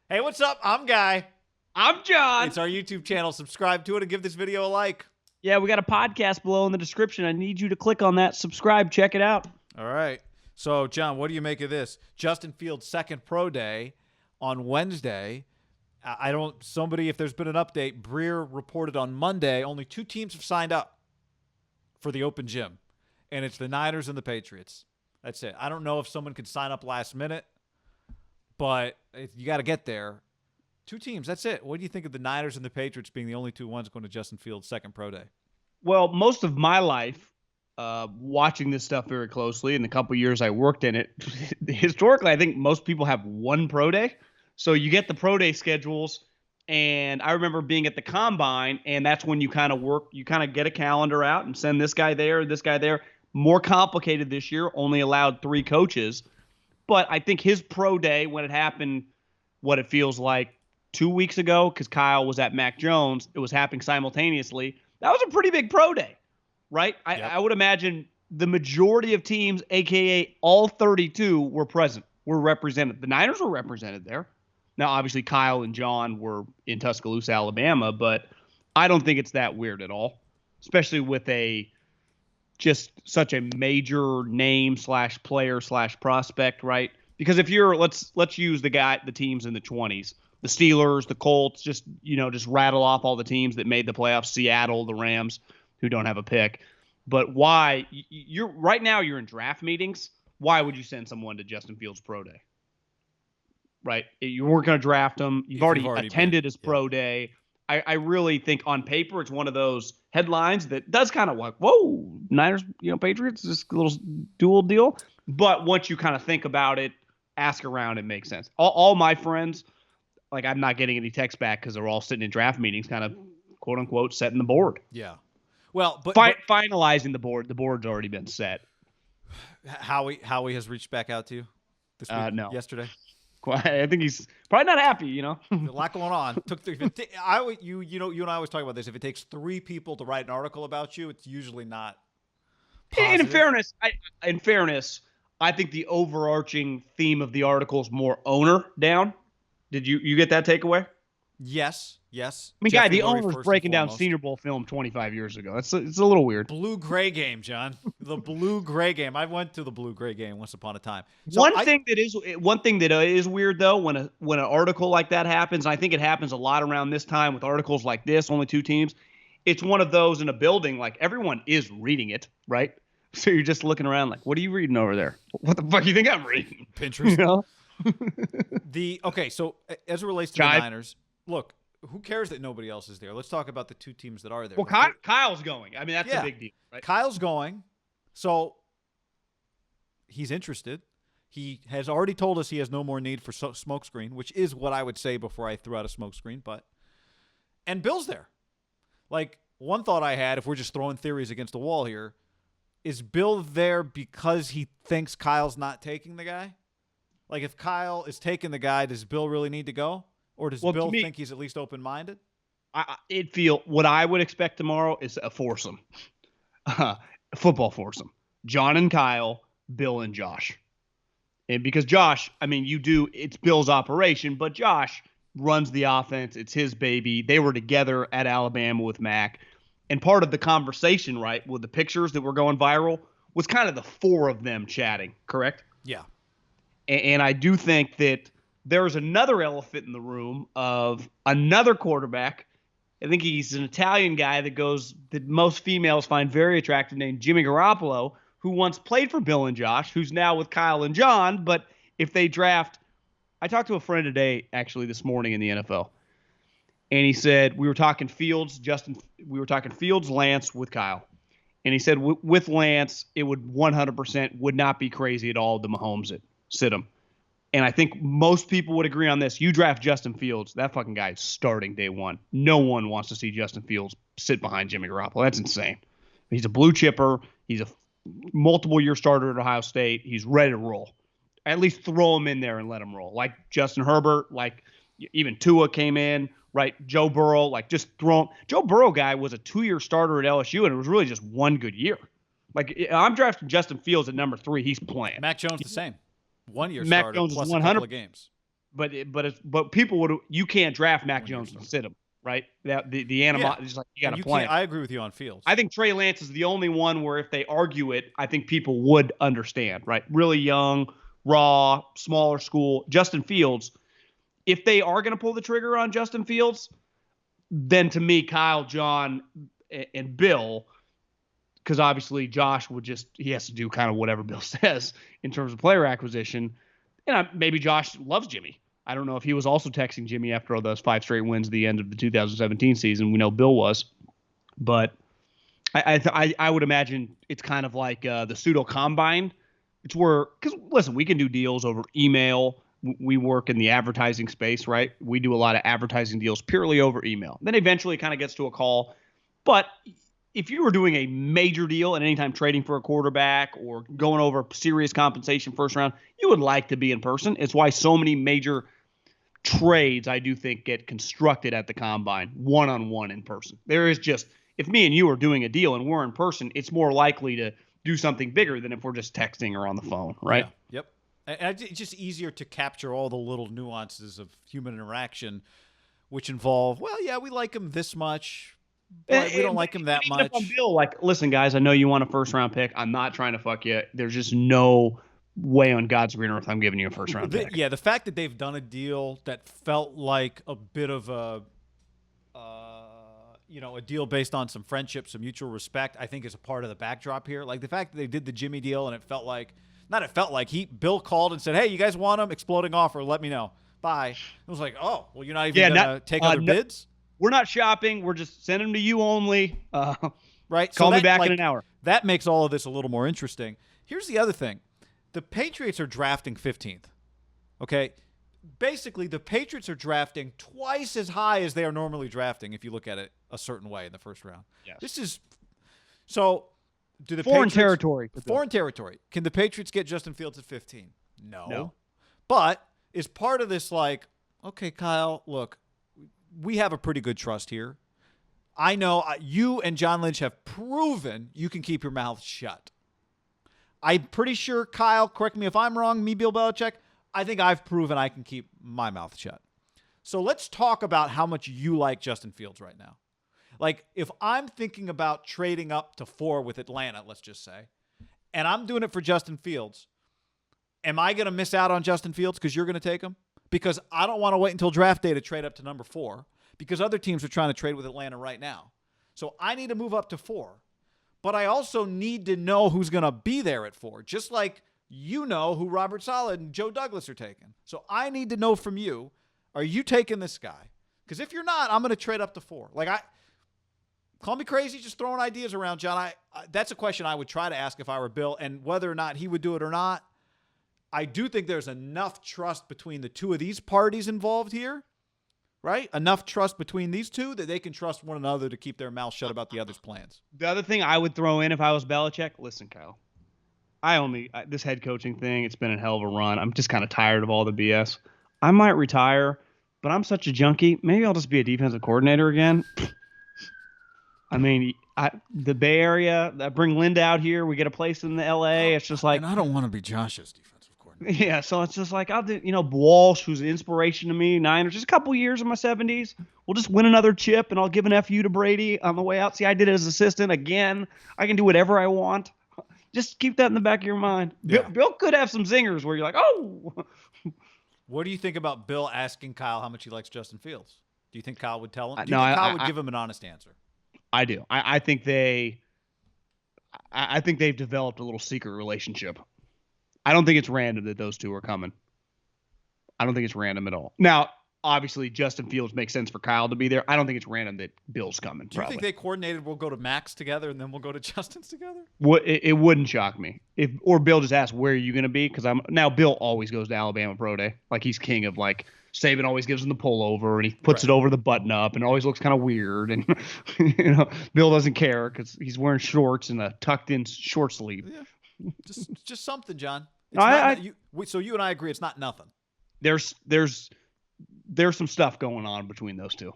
Hey, what's up? I'm Guy. I'm John. It's our YouTube channel. Subscribe to it and give this video a like. Yeah, we got a podcast below in the description. I need you to click on that, subscribe, check it out. All right. So, John, what do you make of this? Justin Fields' second pro day on Wednesday. If there's been an update, Breer reported on Monday only 2 teams have signed up for the open gym, and it's the Niners and the Patriots. That's it. I don't know if someone could sign up last minute, but you got to get there. 2 teams, that's it. What do you think of the Niners and the Patriots being the only 2 ones going to Justin Fields' second pro day? Well, most of my life, watching this stuff very closely, in the couple years I worked in it, historically, I think most people have 1 pro day. So you get the pro day schedules, and I remember being at the combine, and that's when you kind of work, you kind of get a calendar out and send this guy there, this guy there. More complicated this year, only allowed 3 coaches. But I think his pro day, when it happened, what it feels like 2 weeks ago, because Kyle was at Mac Jones, it was happening simultaneously. That was a pretty big pro day, right? Yep. I would imagine the majority of teams, a.k.a. all 32, were present, were represented. The Niners were represented there. Now, obviously, Kyle and John were in Tuscaloosa, Alabama, but I don't think it's that weird at all, especially with just such a major name / player / prospect, right? Because if you're, let's use the teams in the 20s, the Steelers, the Colts, just rattle off all the teams that made the playoffs, Seattle, the Rams, who don't have a pick. But why right now you're in draft meetings. Why would you send someone to Justin Fields' pro day? Right? You weren't going to draft him. You've already attended his pro day. I really think on paper it's one of those headlines that does kind of like, whoa, Niners, Patriots, this little dual deal. But once you kind of think about it, ask around, it makes sense. All my friends, like, I'm not getting any texts back because they're all sitting in draft meetings, kind of quote unquote setting the board. Yeah. Well, but finalizing the board. The board's already been set. Howie has reached back out to you this week? No. Yesterday? I think he's probably not happy, A lot going on. You and I always talk about this. If it takes 3 people to write an article about you, it's usually not positive. In fairness, I think the overarching theme of the article is more owner down. Did you get that takeaway? Yes. I mean, Guy, the owner's breaking down Senior Bowl film 25 years ago. It's a little weird. Blue-gray game, John. The blue-gray game. I went to the blue-gray game once upon a time. So one thing that is weird, though, when an article like that happens, and I think it happens a lot around this time with articles like this, only 2 teams, it's one of those in a building, like, everyone is reading it, right? So you're just looking around like, what are you reading over there? What the fuck do you think I'm reading? Pinterest. So as it relates to the Niners, look, who cares that nobody else is there? Let's talk about the 2 teams that are there. Well, Kyle's going. I mean, that's a big deal, right? Kyle's going. So he's interested. He has already told us he has no more need for smokescreen, which is what I would say before I threw out a smokescreen. And Bill's there. Like, one thought I had, if we're just throwing theories against the wall here, is Bill there because he thinks Kyle's not taking the guy? Like, if Kyle is taking the guy, does Bill really need to go? Or does Bill think he's at least open-minded? What I would expect tomorrow is a foursome. A football foursome. John and Kyle, Bill and Josh. And because Josh, I mean, it's Bill's operation, but Josh runs the offense. It's his baby. They were together at Alabama with Mac. And part of the conversation, right, with the pictures that were going viral, was kind of the 4 of them chatting, correct? Yeah. And I do think that there's another elephant in the room of another quarterback. I think he's an Italian guy that most females find very attractive, named Jimmy Garoppolo, who once played for Bill and Josh, who's now with Kyle and John. But if they draft, I talked to a friend today, actually this morning in the NFL, and he said we were talking Fields, Lance with Kyle. And he said with Lance, it would 100% would not be crazy at all to Mahomes sit him. And I think most people would agree on this. You draft Justin Fields, that fucking guy is starting day one. No one wants to see Justin Fields sit behind Jimmy Garoppolo. That's insane. He's a blue chipper. He's a multiple-year starter at Ohio State. He's ready to roll. At least throw him in there and let him roll. Like Justin Herbert, like even Tua came in, right? Joe Burrow, like just throw him. Joe Burrow guy was a 2-year starter at LSU, and it was really just one good year. Like, I'm drafting Justin Fields at number 3. He's playing. Mac Jones the same. 1-year Mac starter Jones plus is a couple of games. but people would, you can't draft Mac When you're Jones and starting. sit him, right? That the animosity, just like you got And to you plan. can't. I agree with you on Fields. I think Trey Lance is the only one where if they argue it, I think people would understand, right? Really young, raw, smaller school. Justin Fields, if they are going to pull the trigger on Justin Fields, then to me, Kyle, John, and Bill, because obviously Josh he has to do kind of whatever Bill says in terms of player acquisition. And maybe Josh loves Jimmy. I don't know if he was also texting Jimmy after all those 5 straight wins at the end of the 2017 season. We know Bill was. But I would imagine it's kind of like the pseudo combine. It's where, because listen, we can do deals over email. We work in the advertising space, right? We do a lot of advertising deals purely over email. Then eventually it kind of gets to a call. But if you were doing a major deal and anytime trading for a quarterback or going over serious compensation first round, you would like to be in person. It's why so many major trades, I do think, get constructed at the combine, one-on-one in person. There is just, if me and you are doing a deal and we're in person, it's more likely to do something bigger than if we're just texting or on the phone, right? Yeah. Yep. And it's just easier to capture all the little nuances of human interaction, which involve, well, yeah, we like him this much, but we don't like him that much. If I'm Bill, like, listen, guys, I know you want a first-round pick. I'm not trying to fuck you. There's just no way on God's green earth I'm giving you a first-round pick. Yeah, the fact that they've done a deal that felt like a bit of a deal based on some friendship, some mutual respect, I think is a part of the backdrop here. Like the fact that they did the Jimmy deal and Bill called and said, hey, you guys want him? Exploding offer. Let me know. Bye. It was like, oh, well, you're not even going to take other bids? We're not shopping. We're just sending them to you only. Right. Call me back in an hour. That makes all of this a little more interesting. Here's the other thing. The Patriots are drafting 15th. Okay. Basically, the Patriots are drafting twice as high as they are normally drafting if you look at it a certain way in the first round. Yes. This is so do the foreign Patriots, territory. Foreign territory. Can the Patriots get Justin Fields at 15? No. But is part of this like, okay, Kyle, look, we have a pretty good trust here. I know you and John Lynch have proven you can keep your mouth shut. I'm pretty sure, Kyle, correct me if I'm wrong, me, Bill Belichick, I think I've proven I can keep my mouth shut. So let's talk about how much you like Justin Fields right now. Like, if I'm thinking about trading up to 4 with Atlanta, let's just say, and I'm doing it for Justin Fields, am I going to miss out on Justin Fields because you're going to take him? Because I don't want to wait until draft day to trade up to number 4 because other teams are trying to trade with Atlanta right now. So I need to move up to 4. But I also need to know who's going to be there at 4, just like you know who Robert Saleh and Joe Douglas are taking. So I need to know from you, are you taking this guy? Because if you're not, I'm going to trade up to 4. Call me crazy, just throwing ideas around, John. That's a question I would try to ask if I were Bill, and whether or not he would do it or not, I do think there's enough trust between the two of these parties involved here, right? Enough trust between these two that they can trust one another to keep their mouth shut about the other's plans. The other thing I would throw in if I was Belichick, listen, Kyle, this head coaching thing, it's been a hell of a run. I'm just kind of tired of all the BS. I might retire, but I'm such a junkie. Maybe I'll just be a defensive coordinator again. I mean, the Bay Area, I bring Linda out here. We get a place in the LA. It's just like, and I don't want to be Josh's defensive coordinator. Yeah, so it's just like, I'll do, Walsh, who's an inspiration to me, Niners, just a couple years in my 70s. We'll just win another chip, and I'll give an FU to Brady on the way out. See, I did it as assistant again. I can do whatever I want. Just keep that in the back of your mind. Yeah. Bill could have some zingers where you're like, oh. What do you think about Bill asking Kyle how much he likes Justin Fields? Do you think Kyle would tell him? Do you No, think Kyle would give him an honest answer? I do. I think they've developed a little secret relationship. I don't think it's random that those two are coming. I don't think it's random at all. Now, obviously, Justin Fields makes sense for Kyle to be there. I don't think it's random that Bill's coming. Do you think they coordinated we'll go to Max together and then we'll go to Justin's together? It wouldn't shock me or Bill just asked, where are you going to be? Because now Bill always goes to Alabama Pro Day. Like he's king of like Saban always gives him the pullover and he puts it over the button up and it always looks kind of weird. And Bill doesn't care because he's wearing shorts and a tucked in short sleeve. Yeah. Just something, John. So you and I agree it's not nothing. There's some stuff going on between those two.